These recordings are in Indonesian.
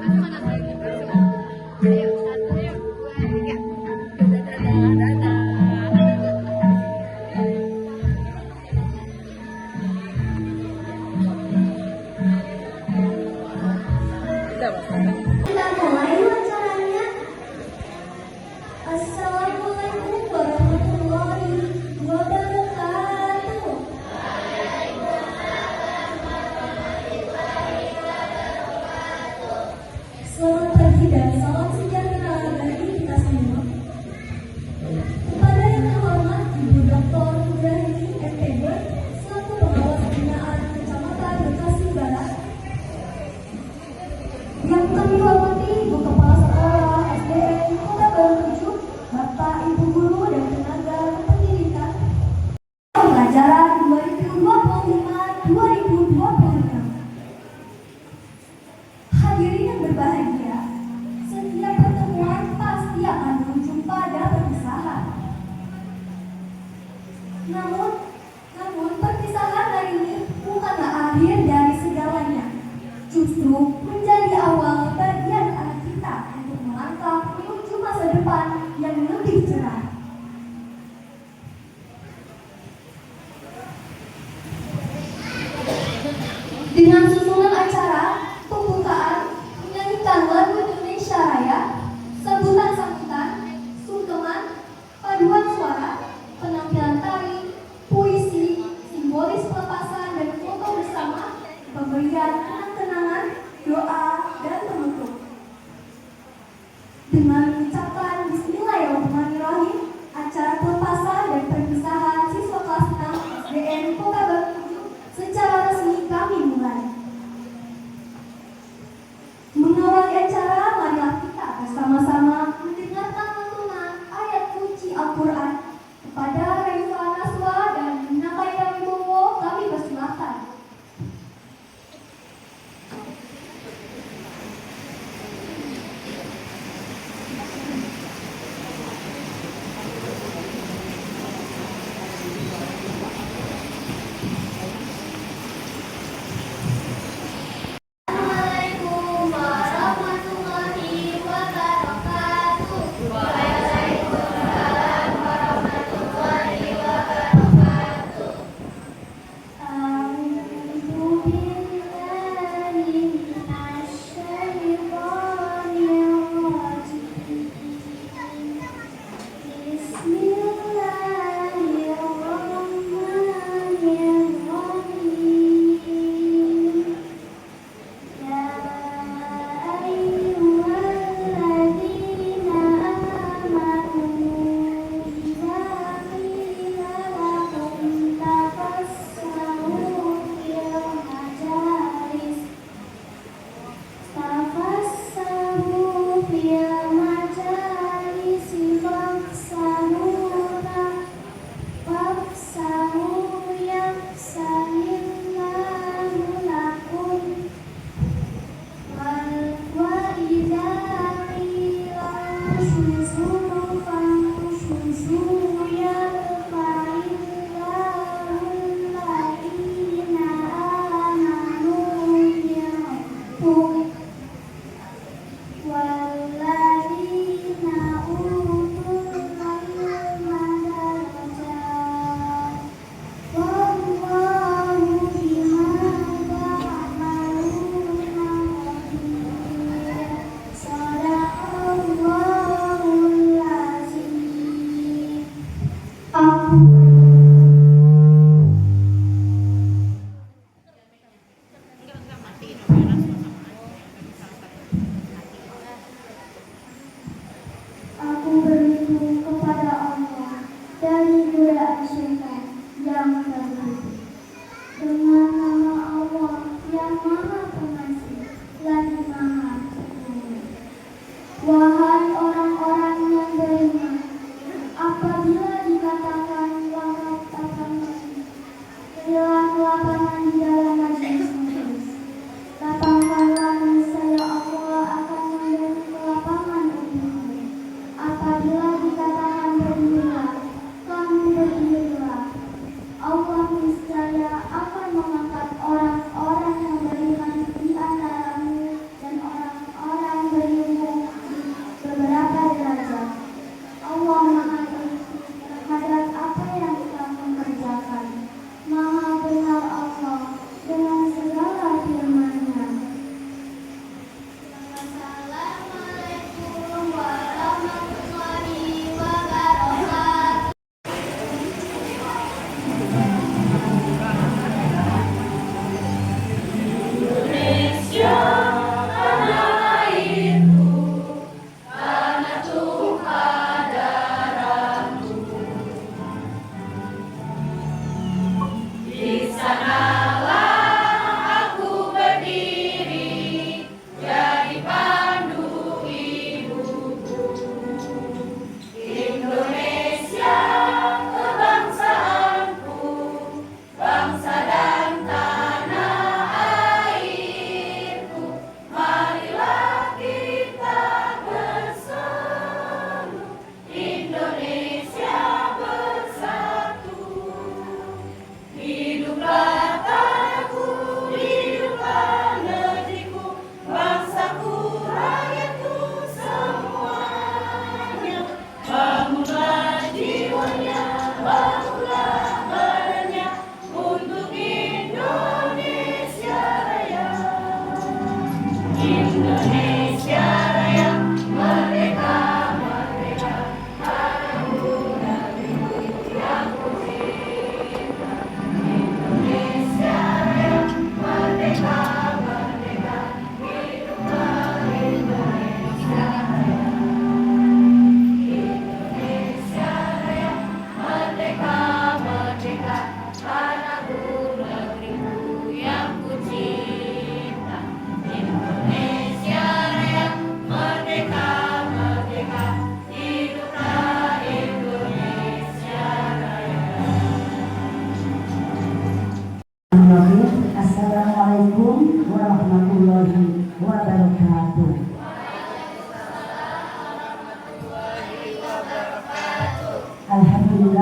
Kita mulai acaranya. Assalamualaikum warahmatullahi wabarakatuh. Selamat pagi dan salam sejahtera bagi kita semua. Kepada yang terhormat Ibu Dr. Nugraini MPB selaku Pengawas Pembinaan Kecamatan Bekasi Barat, yang kami hormati Ibu Kepala Sekolah SDN Kota Baru 7, Bapak Ibu Guru dan tenaga pendidikan, pelajaran 2025-2026. Hadirin yang berbahagia, setiap pertemuan pasti akan berujung pada perpisahan. Namun perpisahan hari ini bukanlah akhir dari segalanya. Justru menjadi awal bagi anak-anak kita untuk melangkah menuju masa depan yang lebih cerah. Dengan susunan acara pembukaan menyanyikan lagu Indonesia Raya, sambutan-sambutan, sungkeman, paduan suara, penampilan tari, puisi, simbolis pelepasan dan foto bersama, pemberian kenang-kenangan, doa, dan penutup. Dengan mengucapkan Bismillahirrahmanirrahim, acara pelepasan dan perpisahan siswa kelas 6 SDN Kota Baru 7 secara resmi kami mulai. Mengawali acara, marilah kita bersama-sama mendengarkan lantunan ayat suci Al-Quran. Kepada Raisa Naswa dan Nabaya Wibowo kami persilahkan. Assalamualaikum warahmatullahi wabarakatuh. Waalaikumsalam warahmatullahi wabarakatuh. A'udzu billahi minasyaitonir rajim. Bismillahirrahmanirrahim. Ya ayyuhalladzina amanu idza qila lakum tafassahu fil majalis fafsahu yafsahillahu lakum wa idza qila shuzu famshuzu yarfa'illahu alladhina amanu minkum walladzina utul ilma darajat wallahu bima ta'maluna khabir. Shadaqallahul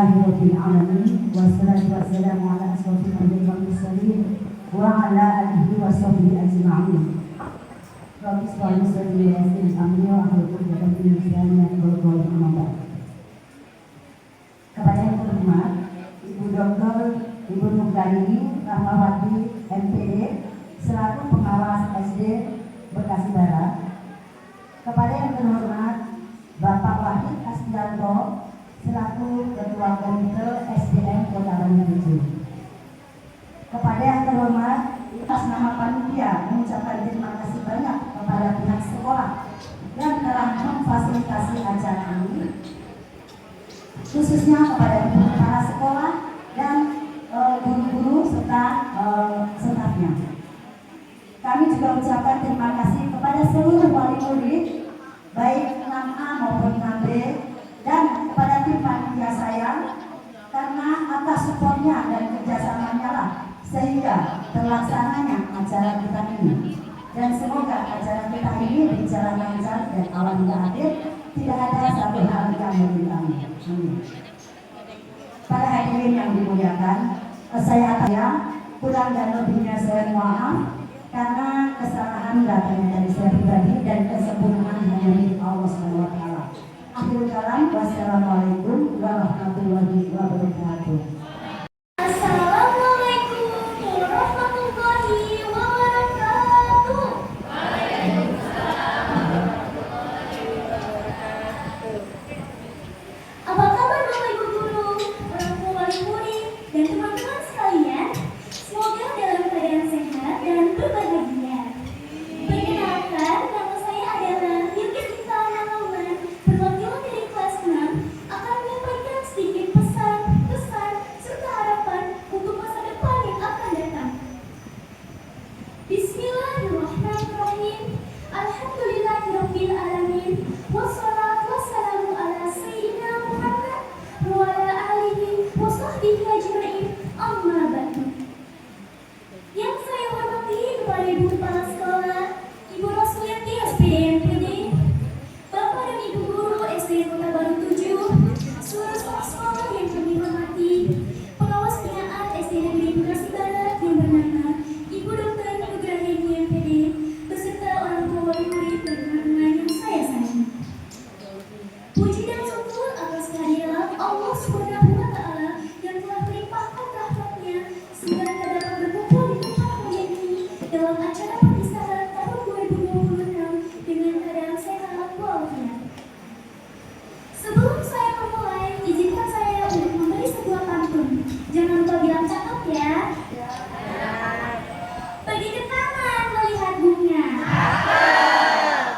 Alhamdulillahirabbil alamin wassalatu wassalamu ala asrofil anbiya'i wal mursalin wa ala alihi washabihi ajma'in. Rabbi sholli wa sallim amri wa ahlul 'uqdatam min lisani yafqahu qawli amma ba'd. Kepada yang terhormat Ibu Dr. Ibu Nurgaini Rahmawati MPD selaku pengawas SD Bekasi Barat. Kepada yang terhormat Bapak Wahid Asdianto selaku Ketua Komite SDM Kota Bandung. Kepada yang terhormat atas nama panitia mengucapkan terima kasih banyak kepada pihak sekolah yang telah memfasilitasi acara ini, khususnya kepada kepala sekolah dan guru-guru serta stafnya. Kami juga ucapkan terima kasih kepada seluruh wali murid baik 6A maupun 6B dan kepada tim panitia saya karena atas supportnya dan kerjasamanya lah sehingga terlaksananya acara kita ini. Dan semoga acara kita ini berjalan lancar dan awal hingga akhir tidak ada satu hal yang merintangi. Para hadirin yang dimuliakan, saya kurang dan lebihnya saya mohon maaf karena kesalahan datangnya dari saya pribadi dan kesempurnaan hanya milik Allah SWT. Akhirul kalam, wassalamualaikum warahmatullahi wabarakatuh. Assalamualaikum warahmatullahi wabarakatuh. Apa kabar Bapak Ibu guru, orang tua wali murid, dan teman-teman sekalian? Semoga dalam keadaan sehat dan berbahagia. Perkenalkan, nama saya adalah Yudhistira Namawan, perwakilan dari kelas 6, akan menyampaikan sedikit pesan, serta harapan untuk masa depan yang akan datang. Bismillahirrahmanirrahim. Alhamdulillahirabbil alamin. Wassalatu wassalamu ala sayyidina Muhammad wa ala alihi wa sahbihi ajma'in. Amma ba'du. Yang saya hormati kepada Ibu Kepala Sekolah, Ibu Rosuliati SPD MPD, Bapak dan Ibu Guru SD Kota Baru 7, seluruh staf sekolah yang kami hormati, pengawas binaan SD Negeri Bekasi Barat yang bernama Ibu Dr. Nurgaini MPD, beserta orang tua wali murid dan teman-teman yang saya sayangi. Puji dan syukur atas kehadiran Allah Subhanahu wa Ta'ala yang telah melimpahkan rahmat-Nya sehingga kita dapat berkumpul di tempat mulia ini dalam acara perpisahan tahun 2026 dengan keadaan sehat walafiat. Sebelum saya memulai, izinkan saya untuk memberi sebuah pantun. Jangan lupa bilang cakep ya. Pergi ke taman melihat bunga.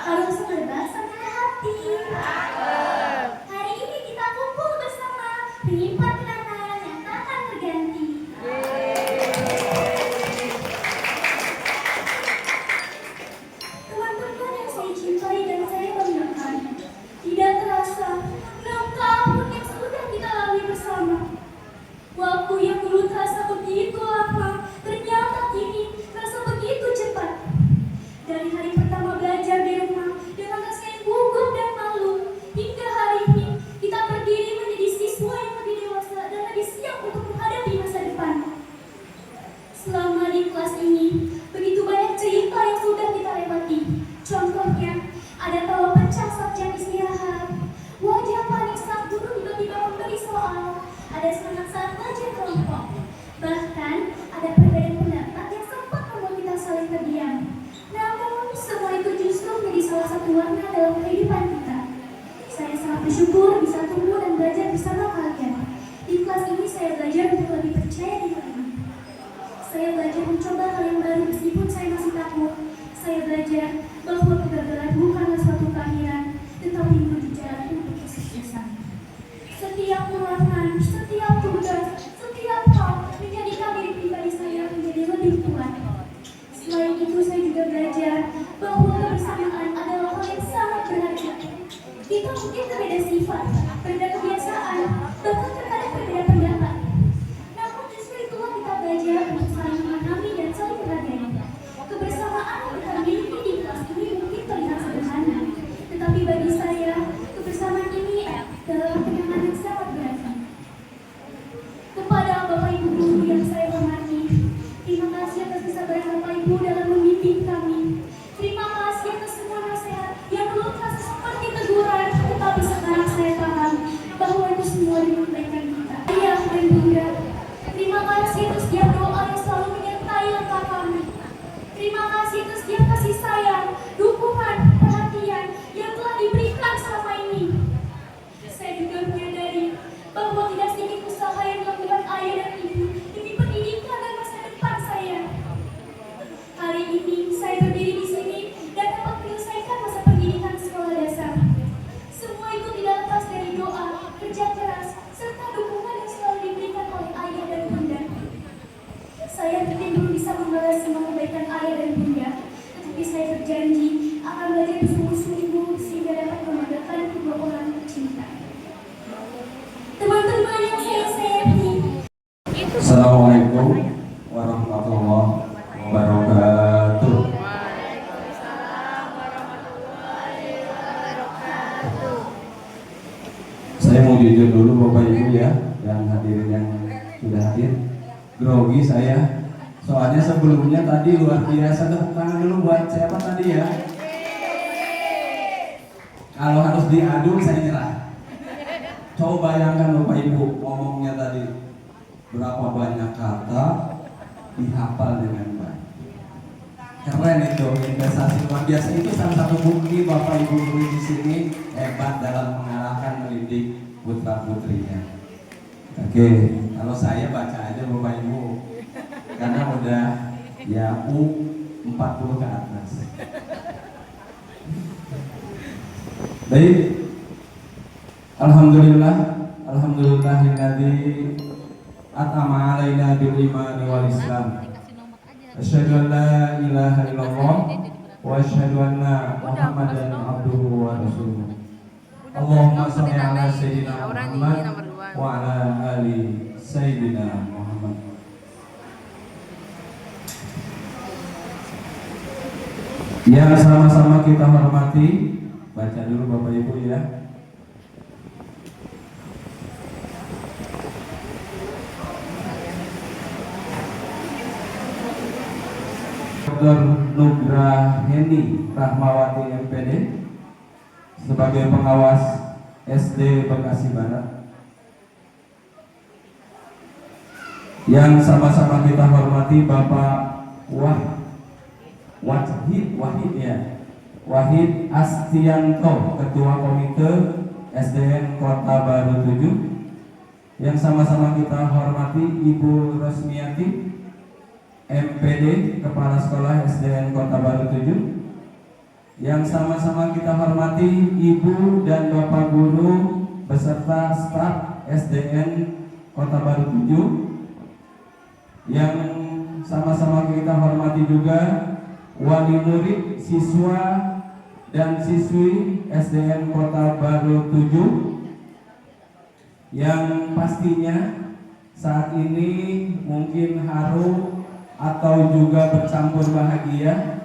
Harum semerbak sampai ke hati. Hari ini kita kumpul bersama, menyimpan kenangan yang tak akan terganti. Teman-teman yang saya cintai dan saya banggakan, tidak terasa 6 tahun yang sudah kita lalui bersama. Waktu yang dulu terasa begitu lama, ternyata kini terasa begitu cepat. Dari hari pertama belajar di rumah dengan rasa yang gugup dan malu, hingga hari ini kita berdiri menjadi siswa yang lebih dewasa dan lebih siap untuk menghadapi masa depan. Selama di kelas ini, begitu banyak cerita yang sudah kita lewati. Contohnya, ada tawa pecah saat jam istirahat, wajah panik saat guru tiba-tiba memberi soal, ada semangat saat belajar kelompok. Bahkan, ada perbedaan pendapat yang sempat membuat kita saling terdiam. Namun, semua itu justru menjadi salah satu warna dalam kehidupan kita. Saya sangat bersyukur bisa tumbuh dan belajar bersama kalian. Di kelas ini saya belajar untuk lebih percaya diri. Saya belajar mencoba hal yang baru meskipun saya masih takut. Saya belajar bahwa kegagalan bukanlah suatu keakhiran, tetapi menuju jalan untuk kesuksesan. Setiap ulangan, setiap tugas, setiap hal menjadikan diri pribadi saya menjadi lebih kuat. Selain itu, saya juga belajar bahwa kebersamaan adalah hal yang sangat berharga. Kita mungkin berbeda sifat, berbeda kebiasaan, bahkan terkadang berbeda pendapat. Namun justru itulah kita belajar untuk saling memahami dan saling menghargai. Kebersamaan yang kita miliki di kelas ini mungkin terlihat sederhana, tetapi bagi saya, kebersamaan ini adalah kenangan yang sangat berarti. Saya mau jujur dulu Bapak Ibu ya, yang hadirin yang sudah hadir. Grogi saya, soalnya sebelumnya tadi luar biasa. Tepuk tangan dulu buat siapa tadi ya? Kalau harus diadu saya nyerah. Coba bayangkan Bapak Ibu ngomongnya tadi berapa banyak kata dihafal dengan baik. Keren itu, investasi luar biasa. Itu salah satu bukti Bapak Ibu guru di sini hebat dalam mengarahkan mendidik putra putrinya. Oke, kalau saya baca aja Bapak Ibu, karena udah ya U40 ke atas. Baik, alhamdulillahilladzi at'ama alaina bil imani wal islam. Asyhadu an la ilaha illallah wa asyhadu anna Muhammadan abduhu wa rasuluh. Allahumma shalli ala sayyidina Muhammad wa ala ali sayyidina Muhammad. Yang sama-sama kita hormati, baca dulu Bapak Ibu ya. Dr. Nugra Heni Rahmawati MPD sebagai pengawas SD Bekasi Barat. Yang sama-sama kita hormati Bapak Wahid Astianto, Ketua Komite SDN Kota Baru 7. Yang sama-sama kita hormati Ibu Rosmiati MPD, Kepala Sekolah SDN Kota Baru 7. Yang sama-sama kita hormati Ibu dan Bapak Guru beserta staf SDN Kota Baru 7. Yang sama-sama kita hormati juga wali murid, siswa dan siswi SDN Kota Baru 7, yang pastinya saat ini mungkin haru atau juga bercampur bahagia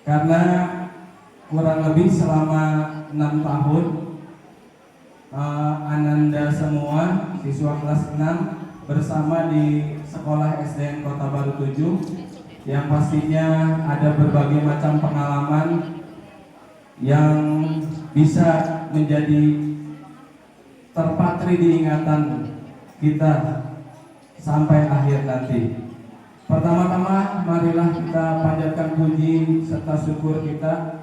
karena kurang lebih selama 6 tahun Ananda semua siswa kelas 6 bersama di sekolah SDN Kota Baru 7, yang pastinya ada berbagai macam pengalaman yang bisa menjadi terpatri di ingatan kita sampai akhir nanti. Pertama-tama marilah kita panjatkan puji serta syukur kita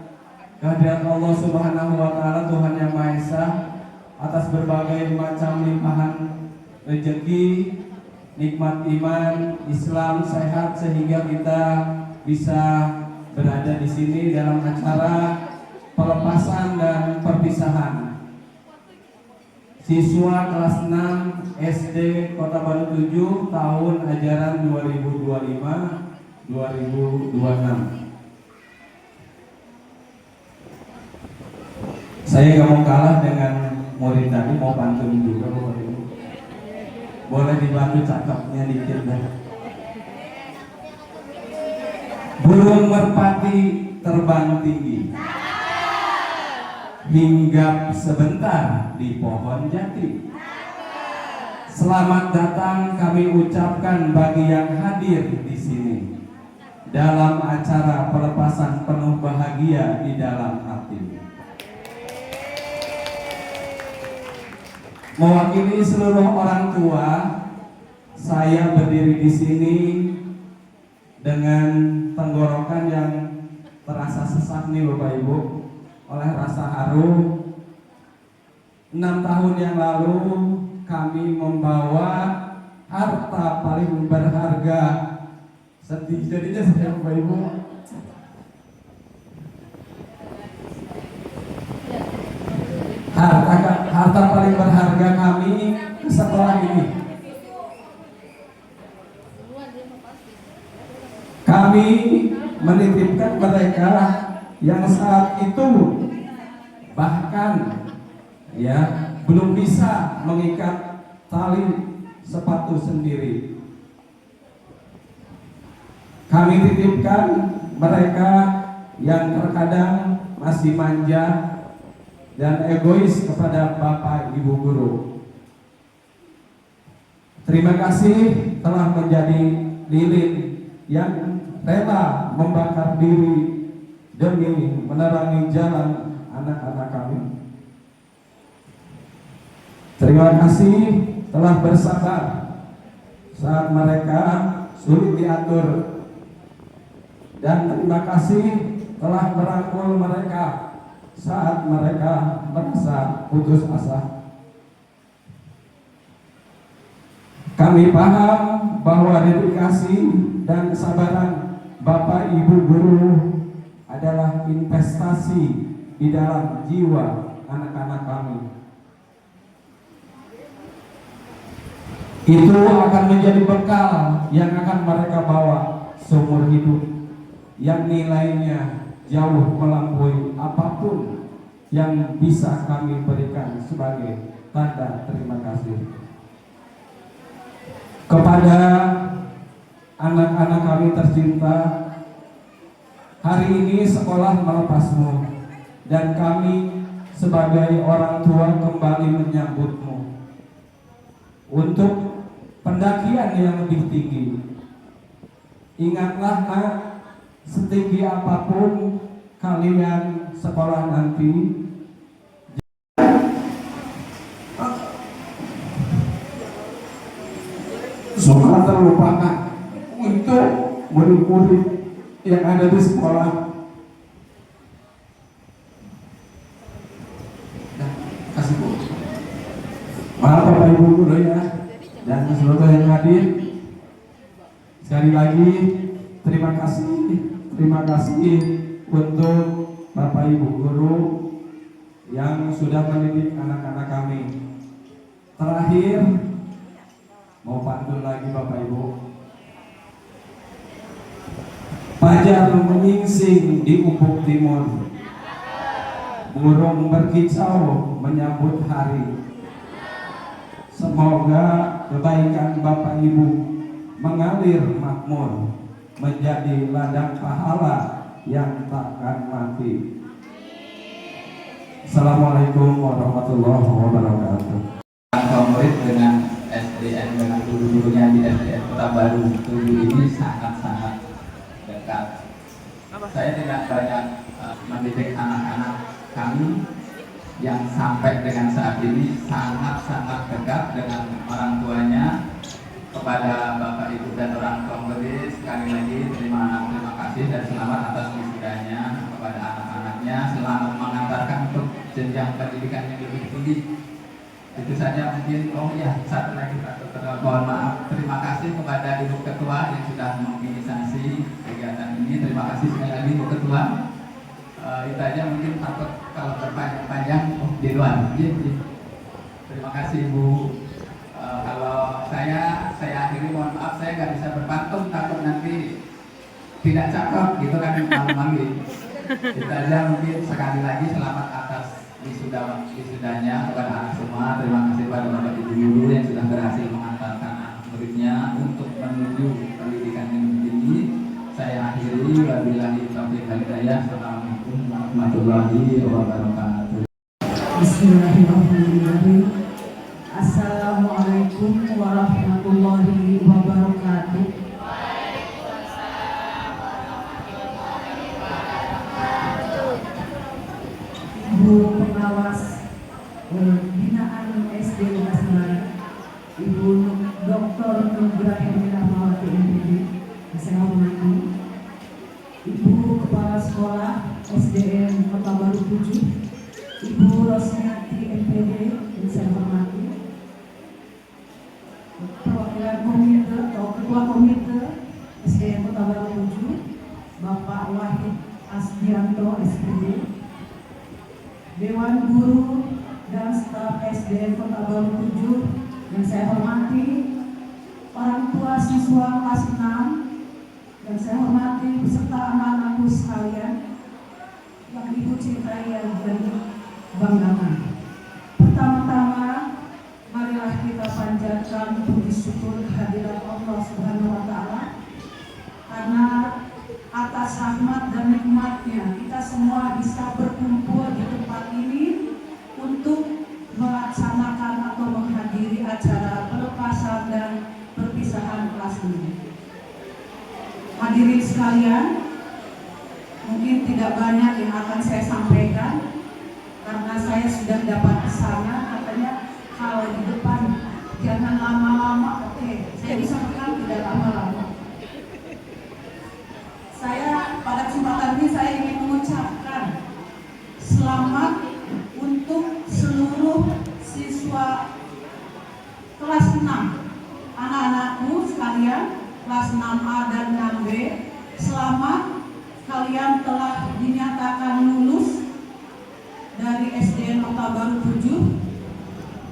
kehadirat Allah Subhanahu wa taala, Tuhan yang Maha Esa, atas berbagai macam limpahan rezeki, nikmat iman, Islam, sehat, sehingga kita bisa berada di sini dalam acara pelepasan dan perpisahan siswa kelas 6 SD Kota Baru 7 tahun ajaran 2025-2026. Saya gak mau kalah dengan murid tadi, mau pantun juga Bapak Ibu. Boleh dibantu cakapnya dikit dah. Burung merpati terbang tinggi, hinggap sebentar di pohon jati. Selamat datang kami ucapkan bagi yang hadir di sini dalam acara pelepasan penuh bahagia di dalam hati. Mewakili seluruh orang tua, saya berdiri di sini dengan tenggorokan yang terasa sesak nih Bapak Ibu, oleh rasa haru. 6 tahun yang lalu kami membawa harta paling berharga. Sedih jadinya saya Bapak Ibu. Harta paling berharga kami ke sekolah ini. Kami menitipkan mereka yang saat itu bahkan ya belum bisa mengikat tali sepatu sendiri. Kami titipkan mereka yang terkadang masih manja, dan egois kepada Bapak Ibu guru. Terima kasih telah menjadi lilin yang rela membakar diri demi menerangi jalan anak-anak kami. Terima kasih telah bersabar saat mereka sulit diatur, dan terima kasih telah merangkul mereka saat mereka merasa putus asa. Kami paham bahwa dedikasi dan kesabaran Bapak Ibu guru adalah investasi di dalam jiwa anak-anak kami. Itu akan menjadi bekal yang akan mereka bawa seumur hidup, yang nilainya jauh melampaui apapun yang bisa kami berikan sebagai tanda terima kasih. Kepada anak-anak kami tercinta, hari ini sekolah melepasmu, dan kami sebagai orang tua kembali menyambutmu untuk pendakian yang lebih tinggi. Ingatlah nak, setinggi apapun kalian sekolah nanti, jangan terlupakan untuk murid-murid yang ada di sekolah. Kasih Bu. Maaf Bapak Ibu guru ya, dan seluruh yang hadir. Sekali lagi terima kasih untuk Bapak Ibu guru yang sudah mendidik anak-anak kami. Terakhir mau pantun lagi Bapak Ibu. Fajar menyingsing di ufuk timur, burung berkicau menyambut hari. Semoga kebaikan Bapak Ibu mengalir makmur, menjadi ladang pahala yang takkan mati. Assalamualaikum warahmatullahi wabarakatuh. Murid dengan SDN, dengan guru-gurunya di SDN Kota Baru 7 ini sangat-sangat dekat. Saya tidak banyak mendidik anak-anak kami yang sampai dengan saat ini sangat-sangat dekat dengan orang tuanya. Kepada Bapak Ibu dan orang tua murid, sekali lagi terima kasih dan selamat atas wisudanya. Kepada anak-anaknya, selamat mengantarkan untuk jenjang pendidikan yang lebih tinggi. Itu saja mungkin. Oh ya, satu lagi Pak Dokter, mohon maaf. Terima kasih kepada Ibu Ketua yang sudah menginisiasi kegiatan ini. Terima kasih sekali lagi Ibu Ketua. Itu aja mungkin, takut kalau berpanjang-panjang di luar. Terima kasih Ibu. Kalau saya akhiri, mohon maaf saya nggak bisa berpantun, takut nanti tidak cakep gitu kan, malu-malu. Itu aja mungkin. Sekali lagi selamat atas wisudanya kepada anak semua. Terima kasih pada Bapak Ibu guru yang sudah berhasil mengantarkan anak muridnya untuk menuju pendidikan yang tinggi. Saya akhiri, wabillahi taufiq wal hidayah. Assalamualaikum warahmatullahi wabarakatuh. Bismillahirrahmanirrahim. Assalamualaikum warahmatullahi wabarakatuh. Ibu pengawas binaan SD Bekasi, Ibu Dr. Nugra Hermina Mawati MPD, saya hormati Ibu Kepala Sekolah SDN Kota Baru 7, Ibu Rosmiati MPD, yang saya hormati perwakilan komite atau ketua komite SDN Kota Baru 7, Bapak Wahid Asdianto SPD, Dewan Guru dan staf SDN Kota Baru 7 yang saya hormati, orang tua siswa kelas 6 yang saya hormati, beserta anak-anakku sekalian yang Ibu cintai dan banggakan. Pertama-tama, marilah kita panjatkan puji syukur kehadirat Allah Subhanahu wa Ta'ala, karena atas rahmat dan nikmatnya kita semua bisa berkumpul di tempat ini sekalian, mungkin tidak banyak yang akan saya sampaikan karena saya sudah dapat pesanan katanya kalau di depan jangan lama-lama. Oke, saya bisa bilang tidak lama-lama. Saya pada kesempatan ini saya ingin mengucapkan selamat untuk seluruh siswa kelas 6, anak-anakku sekalian, kelas 6A dan 6B. Selamat, kalian telah dinyatakan lulus dari SDN Kota Baru 7,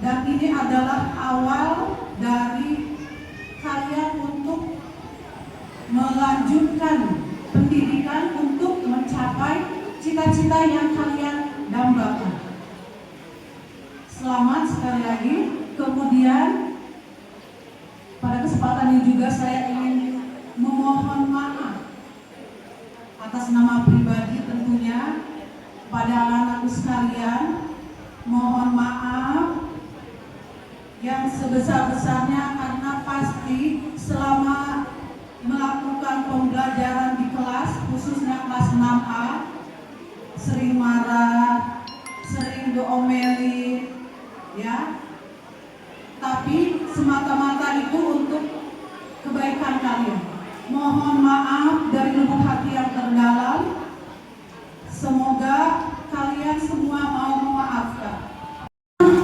dan ini adalah awal dari kalian untuk melanjutkan pendidikan untuk mencapai cita-cita yang kalian dambakan. Selamat sekali lagi. Kemudian pada kesempatan ini juga saya ingin memohon maaf atas nama pribadi tentunya pada anak-anakku sekalian. Mohon maaf yang sebesar-besarnya karena pasti selama melakukan pembelajaran di kelas, khususnya kelas 6A, sering marah, sering diomelin, ya. Tapi semata-mata itu untuk kebaikan kalian. Mohon maaf dari lubuk hati yang terdalam. Semoga kalian semua mau memaafkan.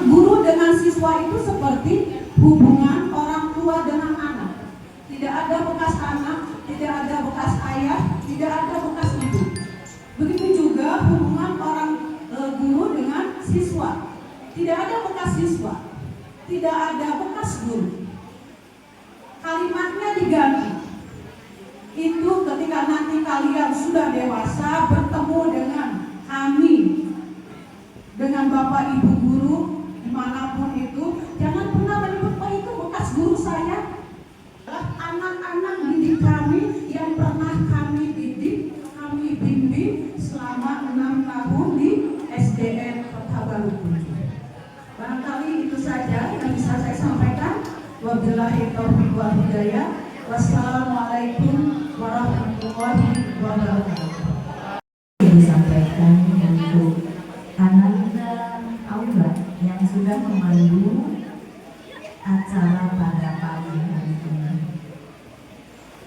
Guru dengan siswa itu seperti hubungan orang tua dengan anak. Tidak ada bekas anak, tidak ada bekas ayah, tidak ada bekas ibu. Begitu juga hubungan orang guru dengan siswa. Tidak ada bekas siswa, tidak ada bekas guru. Kalimatnya diganti. Itu ketika nanti kalian sudah dewasa bertemu dengan kami, dengan Bapak Ibu guru dimanapun itu, jangan pernah menyebut oh itu bekas guru saya. Anak-anak didik kami yang pernah kami didik, kami bimbing selama 6 tahun di SDN Kota Baru 7. Barangkali itu saja yang bisa saya sampaikan. Wabillahi taufiq wal hidayah. Wassalamualaikum warahmatullahi wabarakatuh. Disampaikan untuk Ananda Aula yang sudah memandu acara pada pagi hari ini.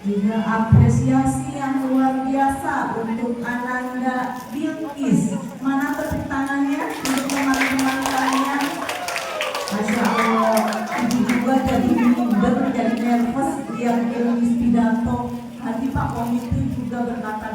Juga apresiasi yang luar biasa untuk Ananda Bilkis. Mana tepuk tangannya untuk teman-teman kalian? Masya Allah, ibu juga jadi minder, jadi nervous yang Bilkis pidato. Tadi Pak Komite juga berkata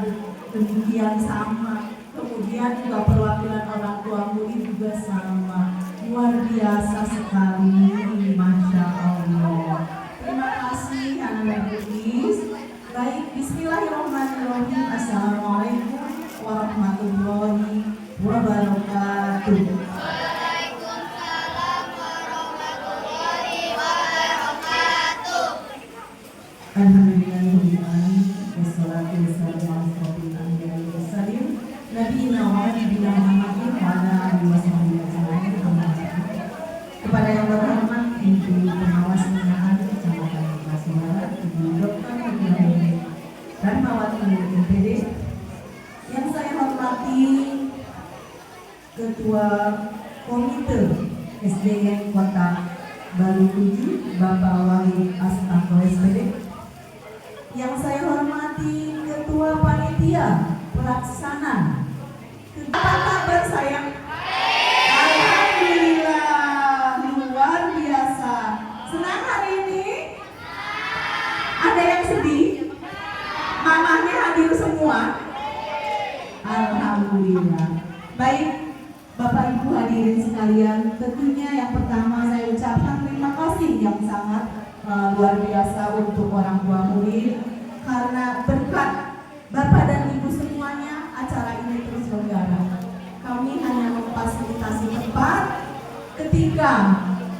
demikian sama. Kemudian juga perwakilan orang tua murid juga sama. Luar biasa sekali, Masya Allah. Terima kasih Ananda Bilkis. Baik, bismillahirrahmanirrahim. Assalamualaikum warahmatullahi wabarakatuh. Waalaikumsalam warahmatullahi wabarakatuh. Alhamdulillahirrahmanirrahim. Wassalatu wassalamu ala rasulillah nabiyina wa nabiyina Muhammadin wa ala alihi washabihi ajmain. Kepada yang terhormat Ibu Pengawas Pembinaan Kecamatan Masuara, Ibu Dr. Ibrahim Darmawati MPD, yang saya hormati Ketua Komite SDN Kota Baru 7 Bapak Wahid Astagfo SPD, yang saya hormati Ketua Panitia Pelaksana. Apa kabar sayang? Alhamdulillah, luar biasa. Senang hari ini? Ada yang sedih? Mamanya hadir semua? Alhamdulillah. Baik, Bapak Ibu hadirin sekalian, tentunya yang pertama saya ucapkan terima kasih yang sangat luar biasa untuk orang tua murid, karena berkat Bapak dan Ibu semuanya acara ini terus berjalan. Kami hanya memfasilitasi tempat ketika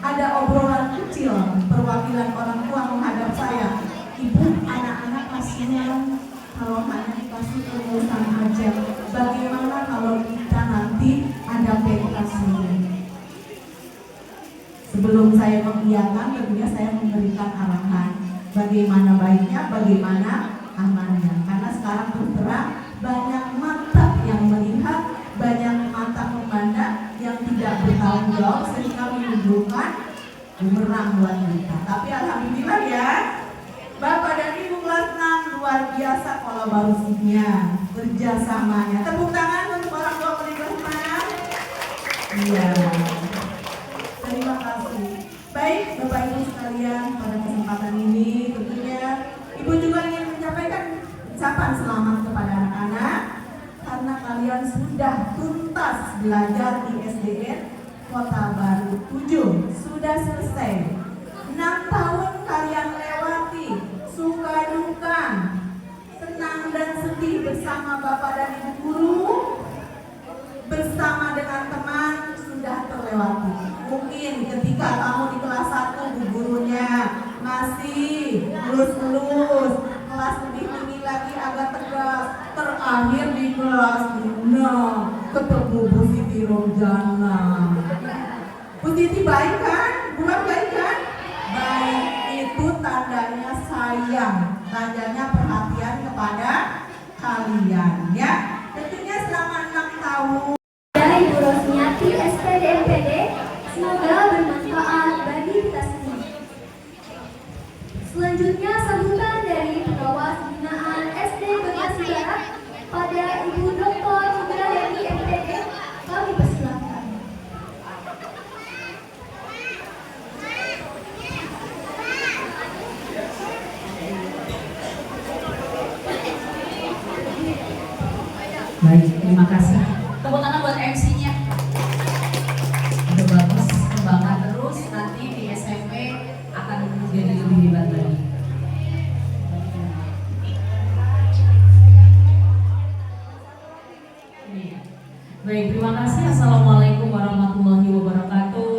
ada obrolan kecil perwakilan orang tua menghadap saya, Ibu, anak-anak kasihan kalau hanya dikasih urusan aja. Bagaimana kalau kita nanti ada pentas ini? Sebelum saya mengiyakan, tentunya saya memberikan arahan bagaimana baiknya, bagaimana amannya. Karena sekarang terus terang banyak mata yang melihat, banyak mata memandang yang tidak bertanggung jawab sehingga menimbulkan bumerang buat kita. Tapi alhamdulillah ya, Bapak dan Ibu kelas 6 luar biasa kolaborasinya, kerjasamanya. Tepuk tangan untuk orang tua kelas 6. Iya. Terima kasih. Baik, Bapak Ibu sekalian, pada kesempatan ini tentunya Ibu juga ingin menyampaikan ucapan selamat kepada anak-anak karena kalian sudah tuntas belajar di SDN Kota Baru 7. Sudah selesai. 6 tahun kalian lewati, suka duka, senang dan sedih bersama Bapak dan Ibu guru, bersama dengan teman sudah terlewati. Mungkin ketika kamu di kelas 1 bu gurunya masih lulus, kelas lebih tinggi lagi agak tegas, terakhir di kelas 6 ketemu Bu Siti Romjana. Bu Siti baik kan? Bukan baik kan? Baik, itu tandanya sayang, tandanya perhatian kepada kalian ya. Tentunya selama 6 tahun Dari Ibu Rosniati SPD MPD, semoga bermanfaat bagi kita semua. Selanjutnya sambutan dari Pengawas Binaan SD Bekasi Barat pada Ibu Dr. Subrayani MPD, kami persilakan. Baik, terima kasih. Tepuk tangan buat MC-nya. Udah bagus, kembangkan terus. Nanti di SMP akan jadi lebih hebat lagi. Baik, terima kasih. Assalamualaikum warahmatullahi wabarakatuh.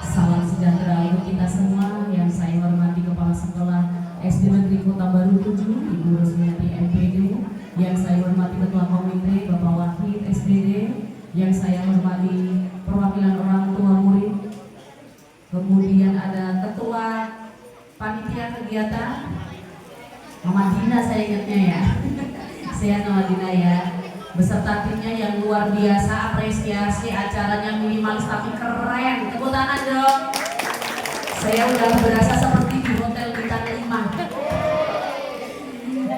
Salam sejahtera untuk kita semua. Yang saya hormati Kepala Sekolah SD Negeri Kota Baru 7, Ibu Rosniati MPD. Yang saya hormati Ketua Komite Bapak Wahid SDD, yang saya hormati perwakilan orang tua murid, kemudian ada Ketua Panitia Kegiatan Mama Dina, saya ingatnya ya. Sehat Mama Dina ya, beserta timnya yang luar biasa, apresiasi acaranya minimalis tapi keren. Tepuk tangan dong. Saya udah berasa seperti di hotel bintang 5.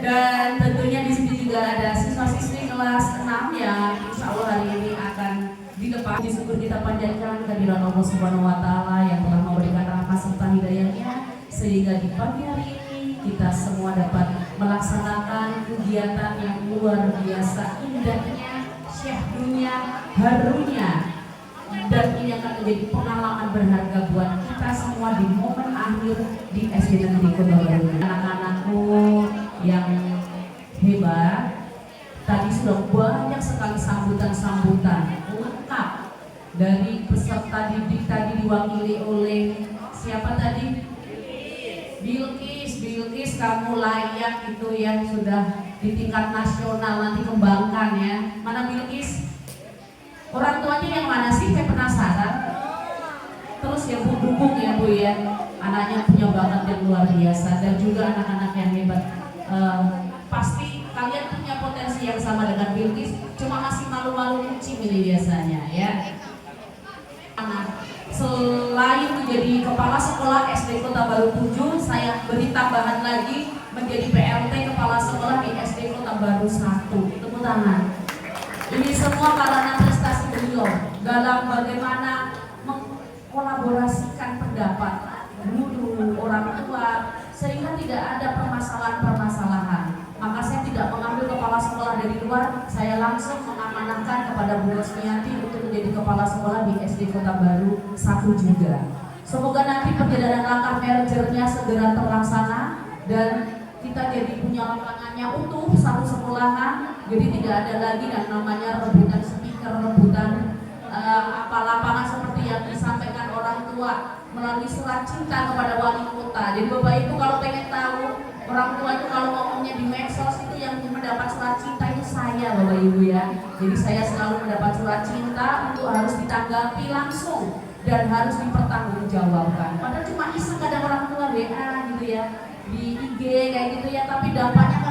Dan tentunya di sini juga ada siswa-siswi kelas 6 yang insya Allah hari ini akan di depan. Syukur kita panjatkan kehadiran Allah Subhanahu wa Ta'ala yang telah memberikan rahmat serta hidayahnya sehingga di pagi hari ini kita semua dapat melaksanakan kegiatan yang luar biasa indahnya, syahdunya, harunya, dan ini akan menjadi pengalaman berharga buat kita semua di momen akhir di SD Negeri Kota Baru. Anak-anakku yang hebat, tadi sudah banyak sekali sambutan-sambutan lengkap dari peserta didik tadi diwakili oleh siapa tadi? Bilkis, kamu layak itu yang sudah di tingkat nasional, nanti kembangkan ya. Mana Bilkis? Orang tuanya yang mana sih? Saya penasaran. Terus ya Bu, dukung ya Bu ya, anaknya punya bakat yang luar biasa dan juga anak-anak yang hebat. Pasti kalian punya potensi yang sama dengan Bilkis, cuma masih malu-malu kucing ini biasanya ya. Selain menjadi Kepala Sekolah SD Kota Baru 7, saya beri tambahan lagi menjadi PLT Kepala Sekolah di SD Kota Baru 1. Tepuk tangan. Ini semua karena prestasi beliau dalam bagaimana mengkolaborasikan pendapat guru, orang tua, sehingga tidak ada permasalahan-permasalahan. Maka saya tidak mengambil kepala sekolah dari luar, saya langsung mengamanahkan kepada Bu Rosniati untuk menjadi kepala sekolah di SD Kota Baru 1 juga. Semoga nanti perjalanan langkah mergernya segera terlaksana dan kita jadi punya lapangannya utuh satu sekolahan, jadi tidak ada lagi yang namanya rebutan speaker, rebutan lapangan seperti yang disampaikan orang tua melalui surat cinta kepada wali kota. Jadi Bapak Ibu kalau pengen tahu orang tua itu kalau ngomongnya di medsos itu yang mendapat surat cinta itu saya Bapak Ibu ya. Jadi saya selalu mendapat surat cinta untuk harus ditanggapi langsung dan harus dipertanggungjawabkan. Padahal cuma iseng kadang orang tua WA gitu ya, di IG kayak gitu ya, tapi dampaknya ke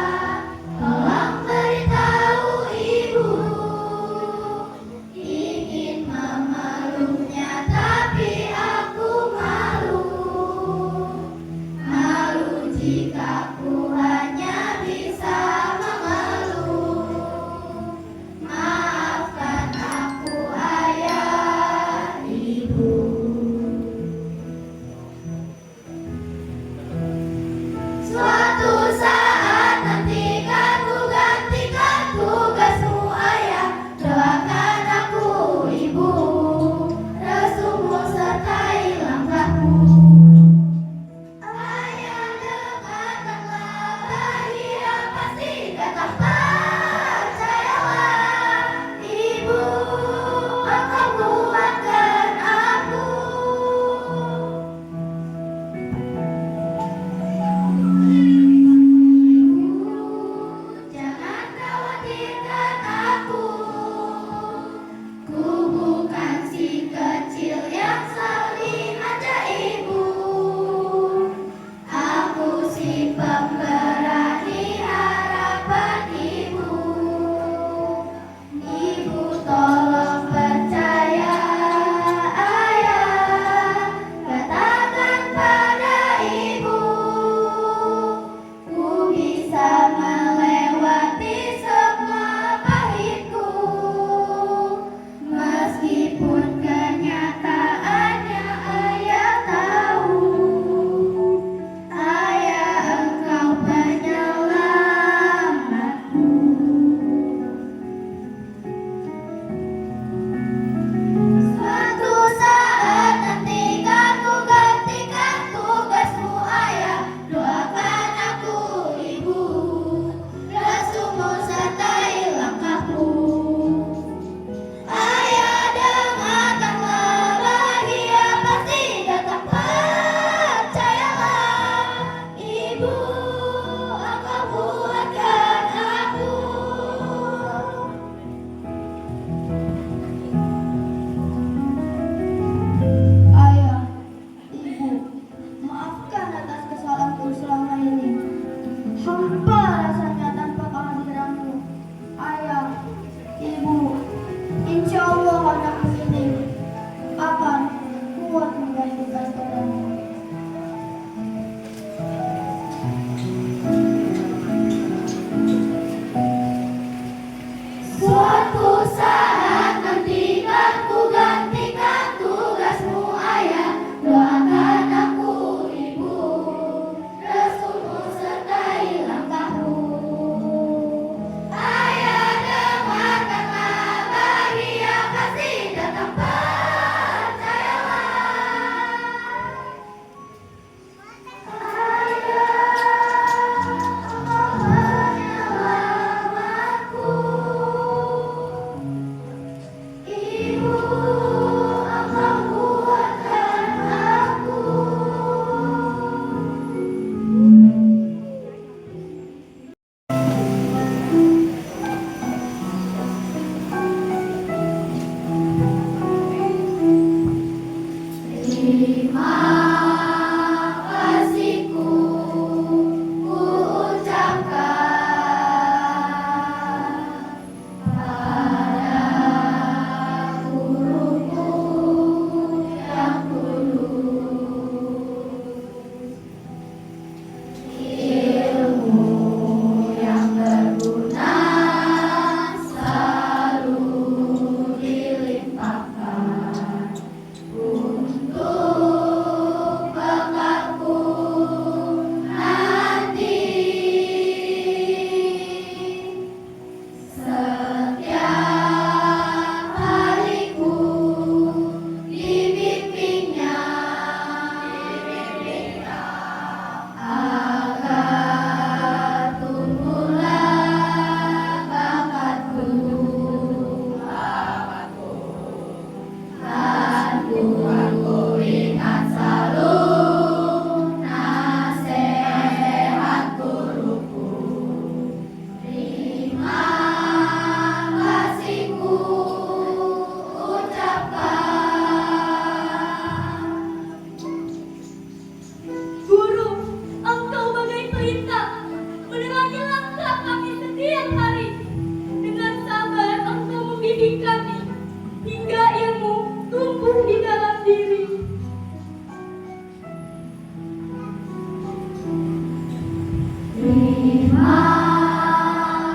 Terima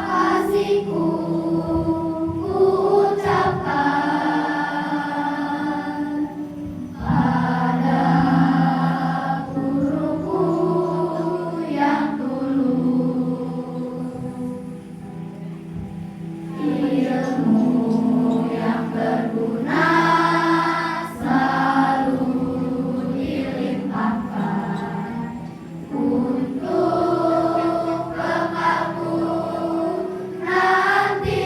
kasihku ku ucapkan pada guruku yang tulus, ilmu yang berguna selalu dilimpahkan untuk bekalku nanti.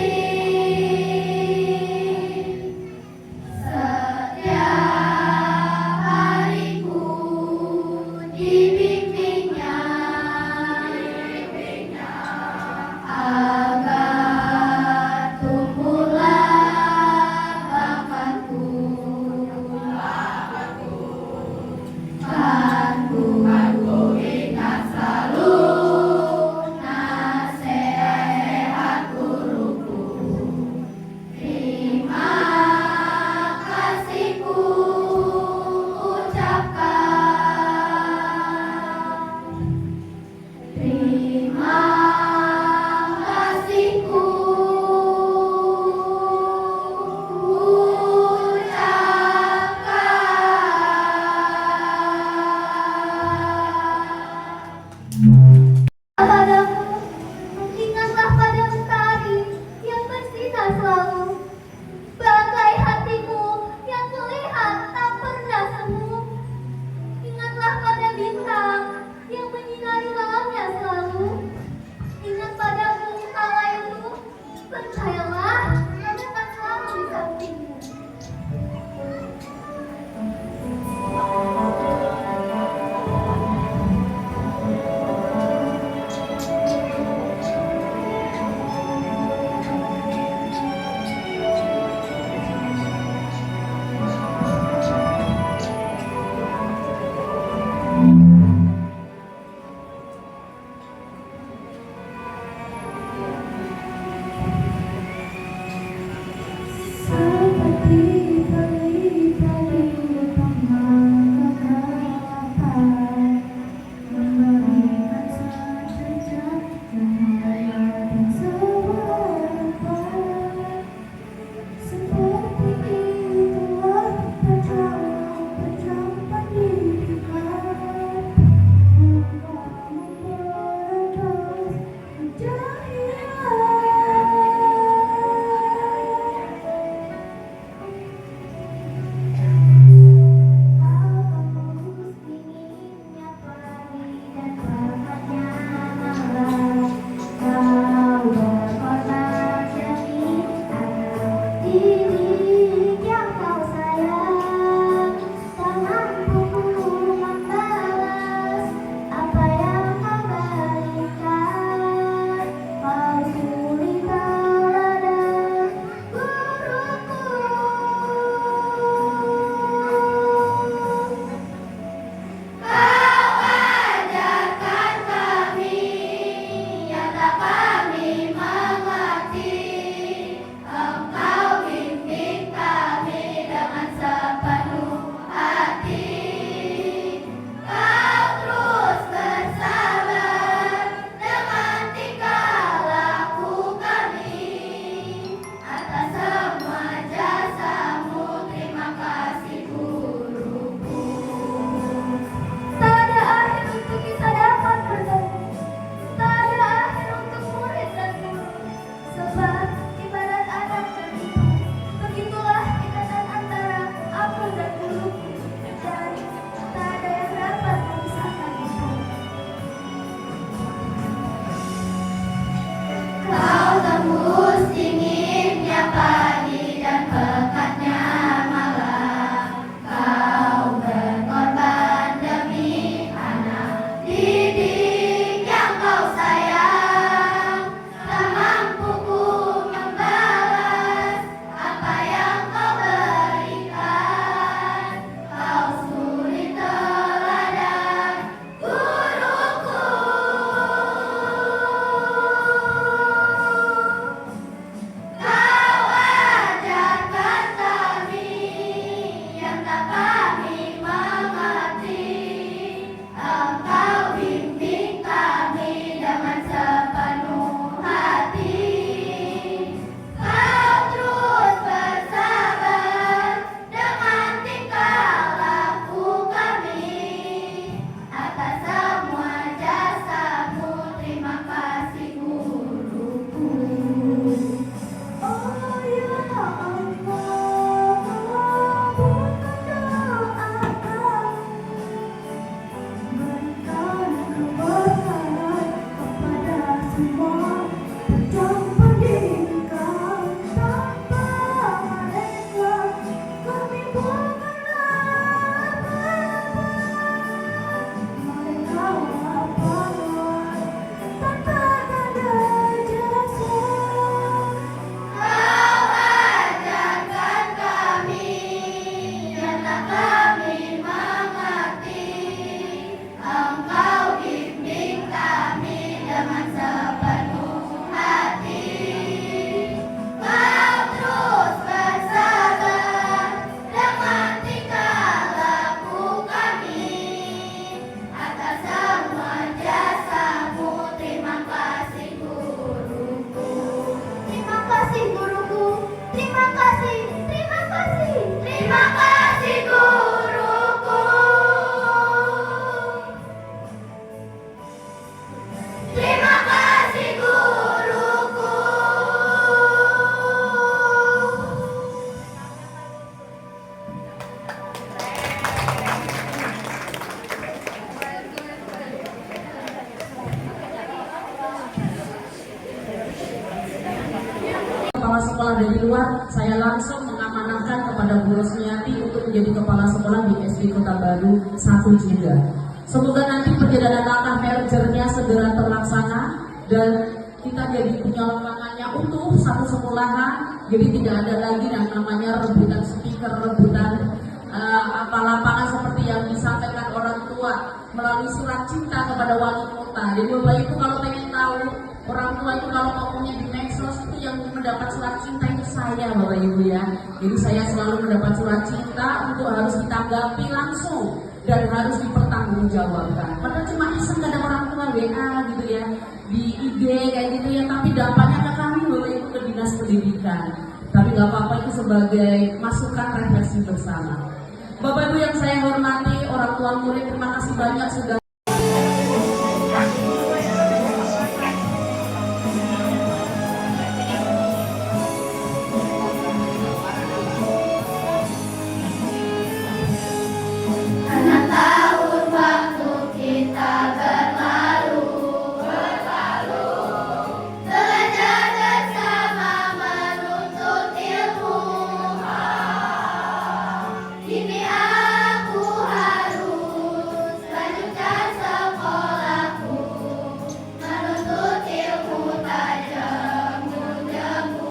Setiap hariku dibimbingnya agar tumbuhlah bakatku. Kan ku ingat selalu nasihat guruku. Terima kasihku ucapkan. Terima kasihku ucapkan. Padamu, ingatlah pada mentari yang bersinar selalu, bagai hatimu yang terlihat tak pernah semu. Ingatlah pada bintang yang menyinari malamnya selalu. Ingat padamu kala itu, percayalah, kami akan selalu di sampingmu. Seperti pelita di tengah kegelapan, memberikan sejenak cahaya dan sewarna. Seperti itulah perjalanan pendidikan, memperdalam kejahilan. sekolah dari luar, saya langsung mengamanahkan kepada Bu Rosmiati untuk menjadi kepala sekolah di SD Kota Baru 1 juga. Semoga nanti perjalanan langkah mergernya segera terlaksana dan kita jadi punya lapangannya utuh satu sekolahan, jadi tidak ada lagi yang namanya rebutan speaker, rebutan lapangan seperti yang disampaikan orang tua melalui surat cinta kepada wali kota. Jadi Bapak Ibu kalau pengen tahu orang tua itu kalau ngomongnya di medsos itu yang mendapat surat cinta itu saya Bapak Ibu ya. Jadi saya selalu mendapat surat cinta untuk harus ditanggapi langsung dan harus dipertanggungjawabkan. Padahal cuma iseng kadang orang tua WA gitu ya, di IG kayak gitu ya, tapi dampaknya ke kami Bapak Ibu ke dinas pendidikan. Tapi nggak apa-apa, itu sebagai masukan refleksi bersama. Bapak Ibu yang saya hormati, orang tua murid, terima kasih banyak sudah Kini aku harus lanjutkan sekolahku, menuntut ilmu tak jemu-jemu.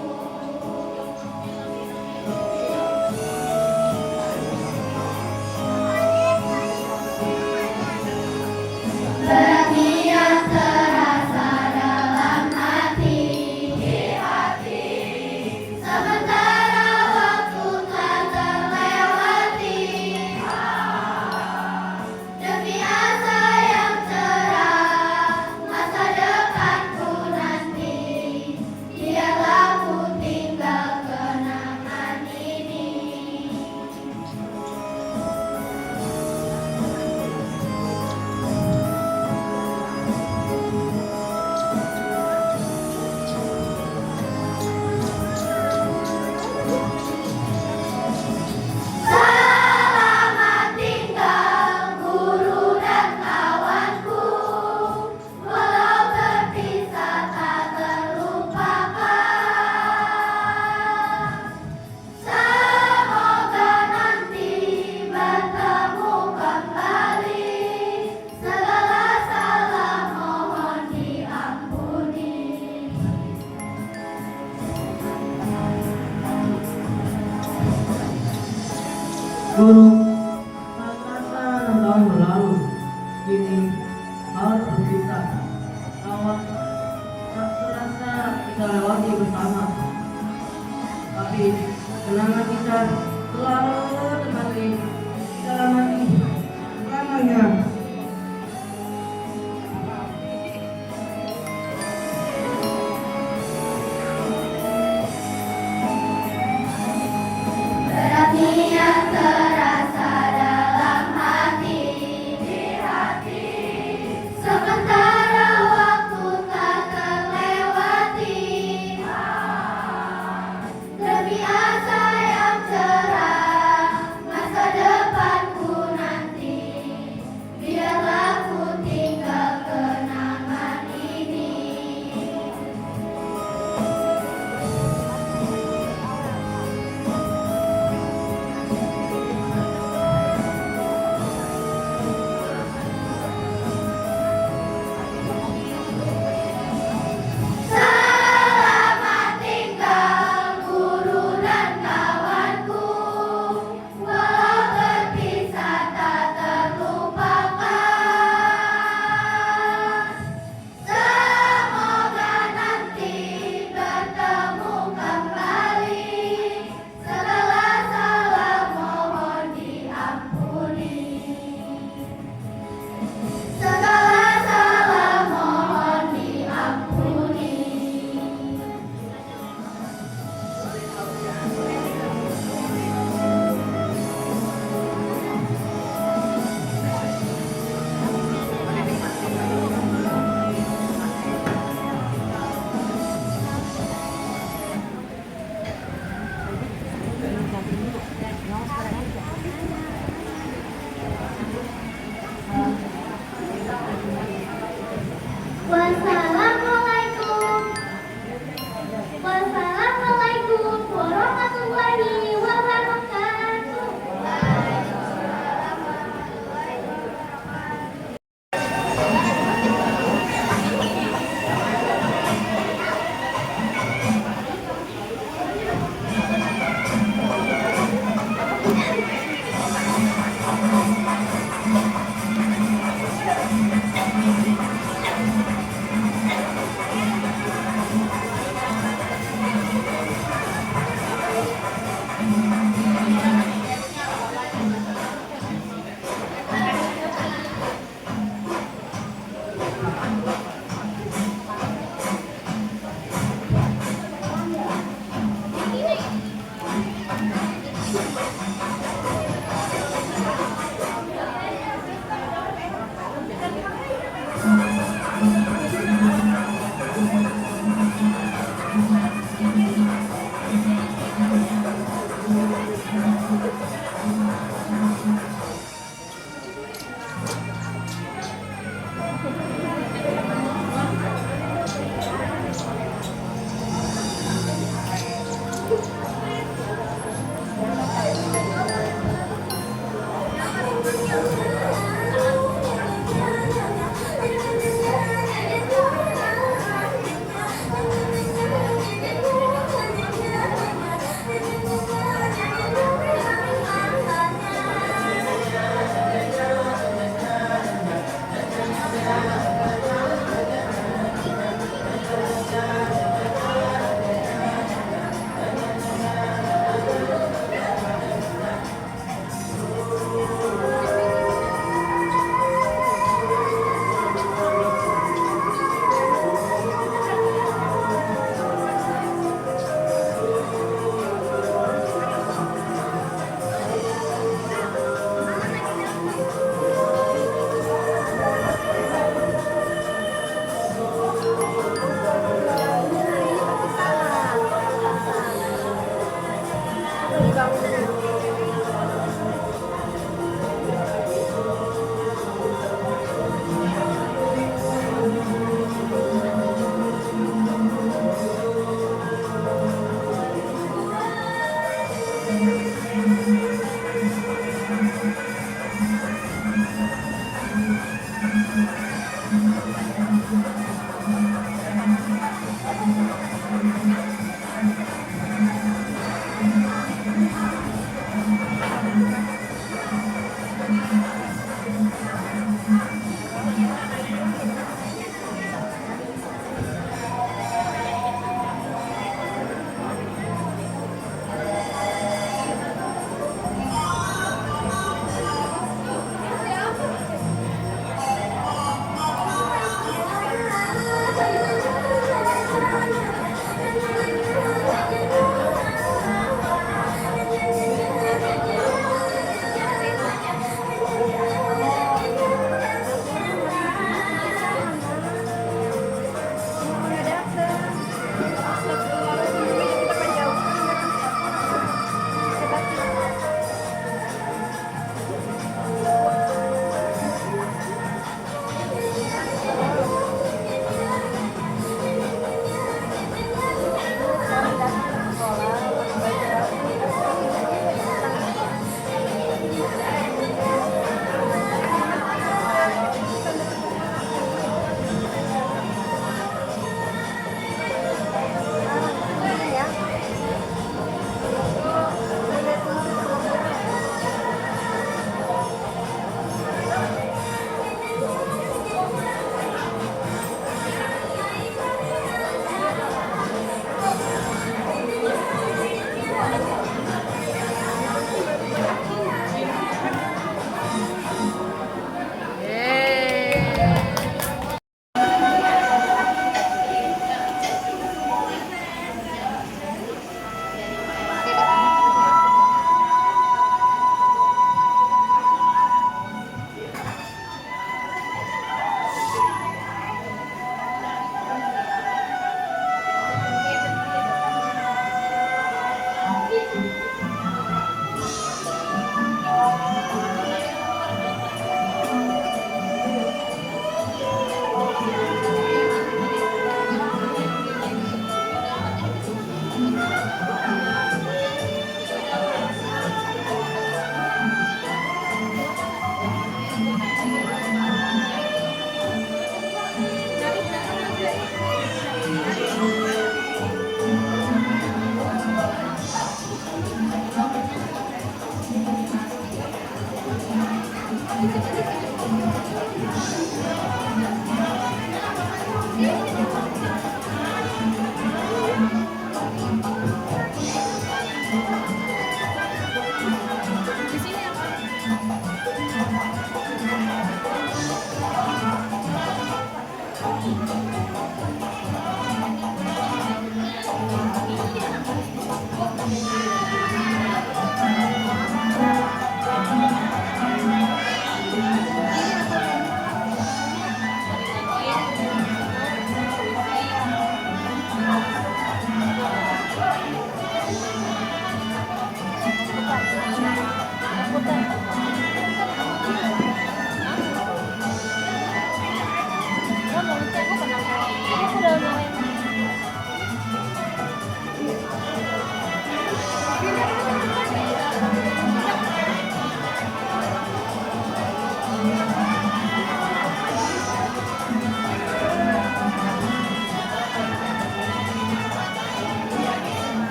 Beratnya yang terasa dalam hati, sementara waktu telah terlewati. Demi asa yang cerah, masa depanku nanti, biarlah ku tinggal kenangan ini. Selamat tinggal guru dan kawanku, walau terpisah tak terlupakan. Semoga nanti bertemu kembali, segala salah mohon diampuni. Guru, rasa 6 tahun berlalu, kini harus berpisah. Awal tak terasa kita lewati bersama, tapi kenangan kita selalu terpatri dalam hati selamanya. Beratnya yang terasa dalam hati, sementara waktu tak terlewati. Demi asa yang cerah,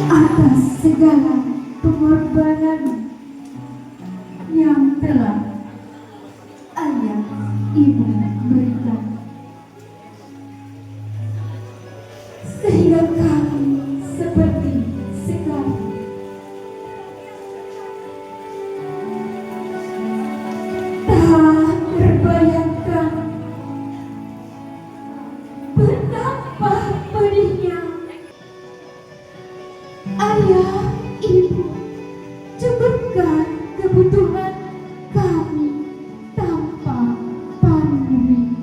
atas segala pengorbanan yang telah ayah ibu berikan, sehingga kami seperti sekarang. Tak terbayangkan betapa pedihnya ayah ibu cukupkan kebutuhan kami tanpa pamrih.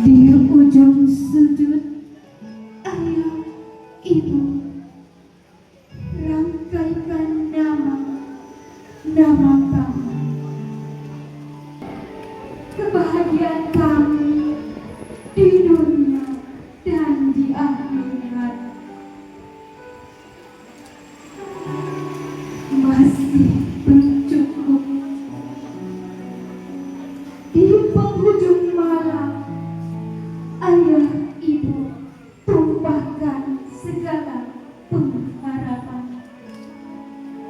Di ujung sudut ayah ibu rangkaikan nama kami. Kebahagiaan kami di dunia dan di akhirat masih belum cukup. Di penghujung malam, ayah ibu tumpahkan segala pengharapan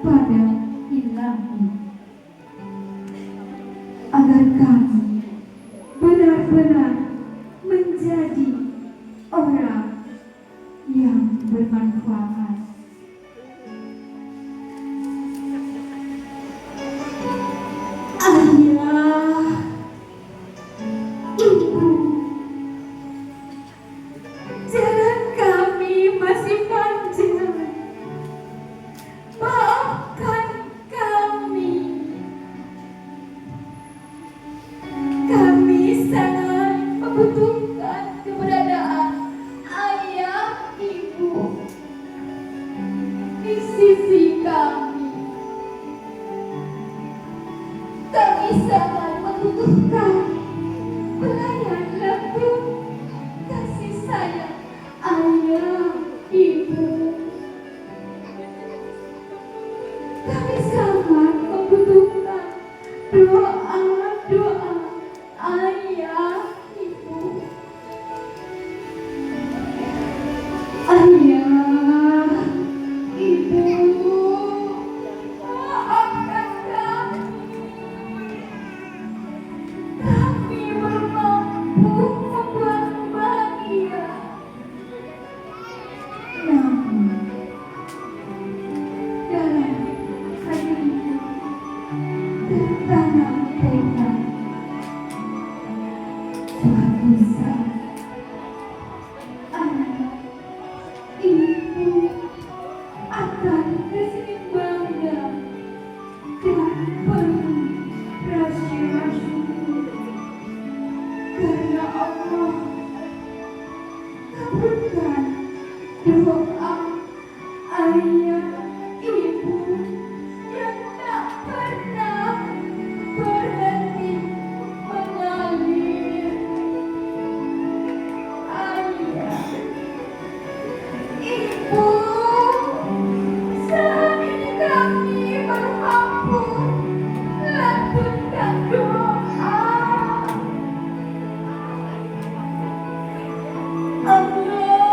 pada Ilahi. Tuhan. Ayah, Ibu, jalan kami masih panjang. Maafkan kami. Kami sangat membutuhkan keberadaan ayah, ibu di sisi kami. Kami sangat membutuhkan pelayan lembut kasih sayang ayah, ibu. Kami sangat membutuhkan doa-doa ayah, ibu. Ayah, ibu, maafkan kami. Kami belum mampu membuat bahagia. Namun, dalam hati tertanam tekad suatu saat anak ibu akan keseimbangan dan penuh rasa syukur karena Allah kabulkan doa ayah, ibu yang tak pernah berhenti mengalir. Ayah, ibu, saat ini kami baru mampu lantunkan doa. Allahumma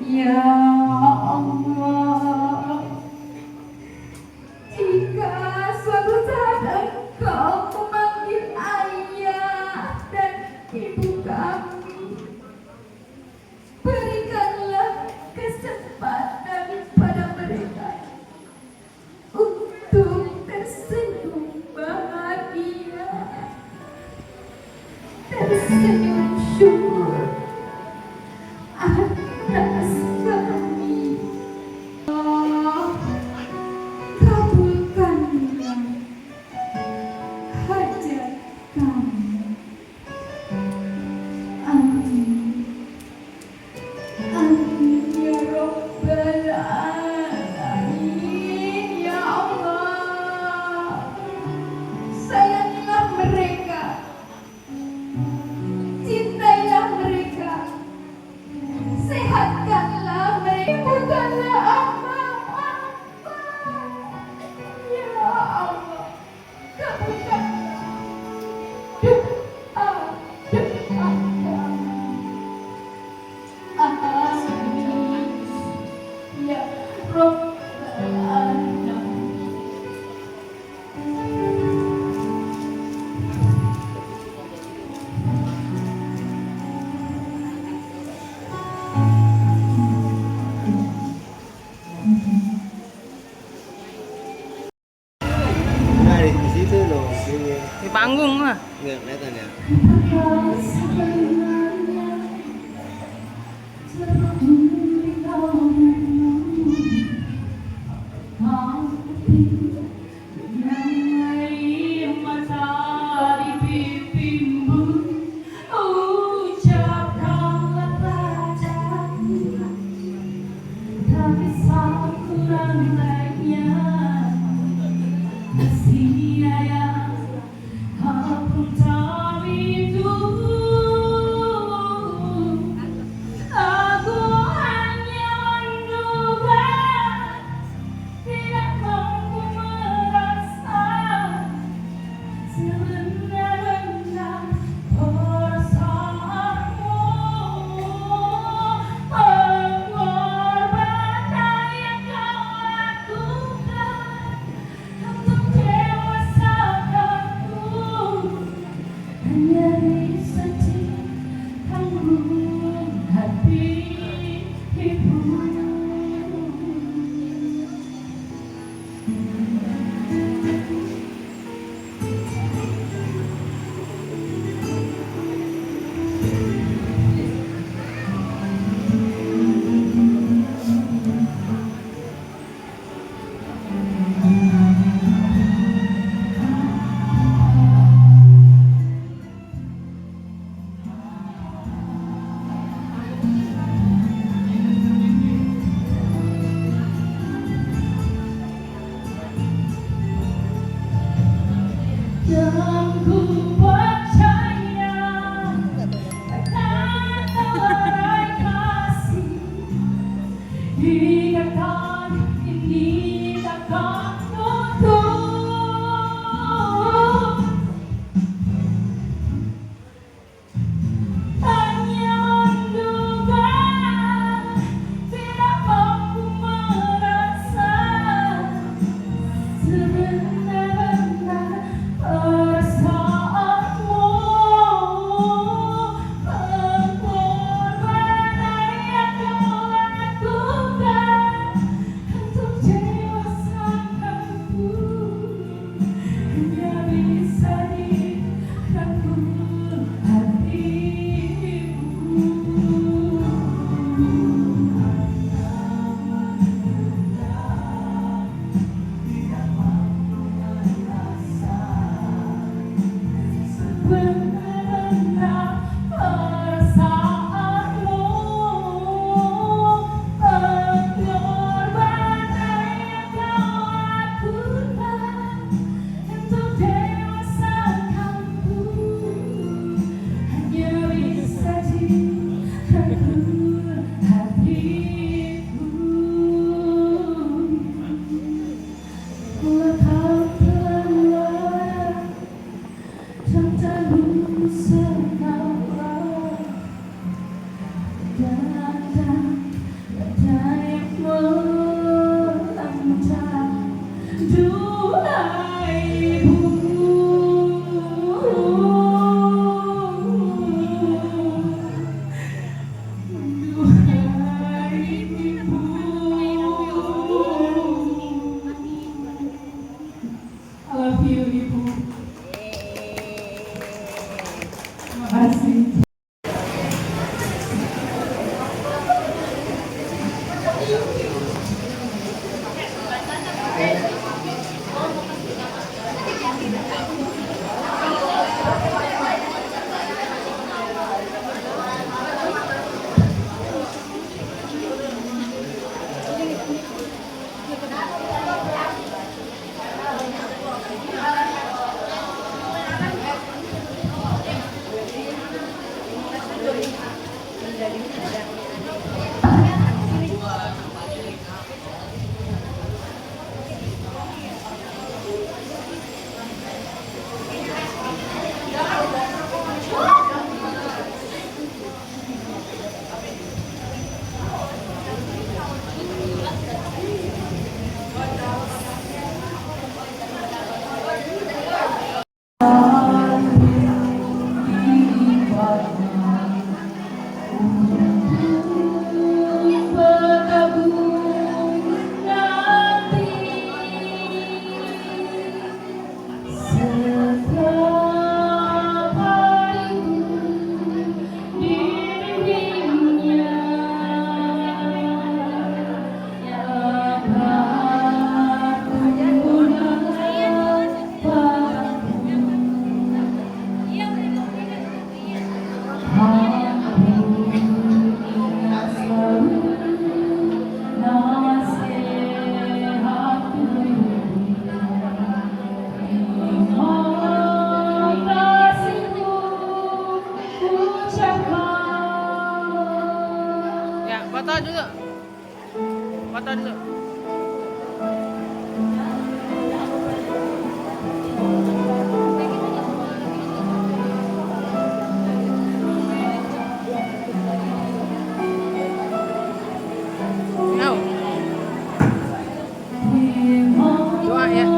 Ya Allah, jika suatu saat Engkau memanggil ayah dan ibu kami, berikanlah kesempatan pada mereka untuk tersenyum bahagia, tersenyum syukur atas kami. Allah, kabulkanlah hajat kami. Amin. Amin ya Rabbal Alamin. Ya Allah, sayangilah mereka, cintailah mereka, sehatkanlah mereka, bukanlah apa-apa. Ya Allah, kabulkanlah doa kami. Amin ya Rabbal Alamin. Nah, di situ loh, sini. Di panggung mah. Nggak kelihatan ya. Terima kasih. Dan ku percaya akan terai kasih, ikatan ini takkan putus. Hanya menduga, tidak mampu merasa sebenar-benar perasaanmu. Pengorbanan yang kau lakukan untuk dewasakanku hanya bisa dirangkul hatimu. Benar-benar perasaanmu, pengorbanan yang kau lakukan untuk dewasakanku hanya bisa dirangkul hatiku. Kau telah melarang cintamu sekarang, dan badai melanda duhai ibu. Duhai ibu, I love you, ibu. Terima kasih. Foto dulu. Foto dulu. Doa ya.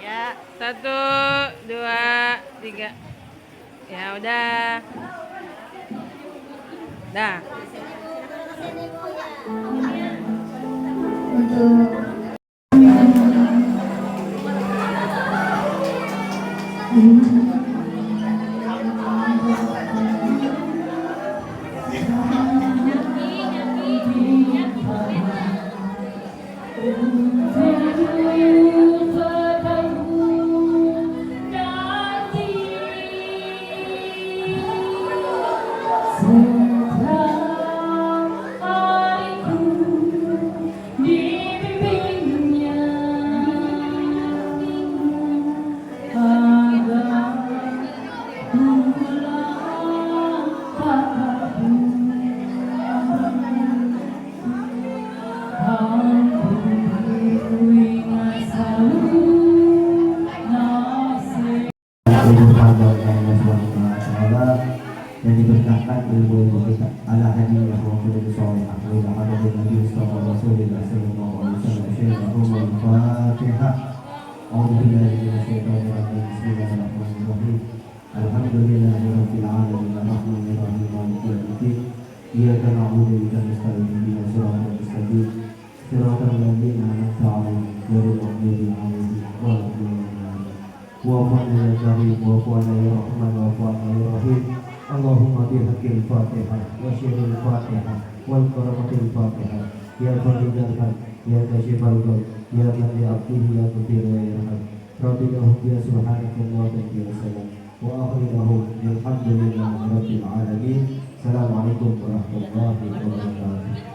Ya, 1, 2, 3. Ya udah. Dah. Untuk dan diberkahkan ilmu kita ala hadiyah wa kulli sholihah wa ila hadarin nabi sallallahu alaihi wasallam al-Fatihah. A'udzu billahi minasyaitonir rajim. Bismillahirrahmanirrahim. Alhamdulillahirabbil alamin arrahmanir rahim maliki yaumiddin. Iyyaka na'budu wa iyyaka nasta'in ihdinas siratal mustaqim siratal ladzina an'amta 'alaihim ghairil maghdubi 'alaihim waladdallin. Wa fa'ala karim wa fa'ala ya rahman wa fa'ala ya rahim. Allahumma bihaqil Fatihah wa syiril Fatihah wal karamatil Fatihah ya fadilal haq ya kashifal gham ya man li abdihi ya mudir wa yarham rabbihum ya subhanaka wa ta'ala salam wa akhirahum alhamdulillahi rabbil alamin. Assalamualaikum warahmatullahi wabarakatuh.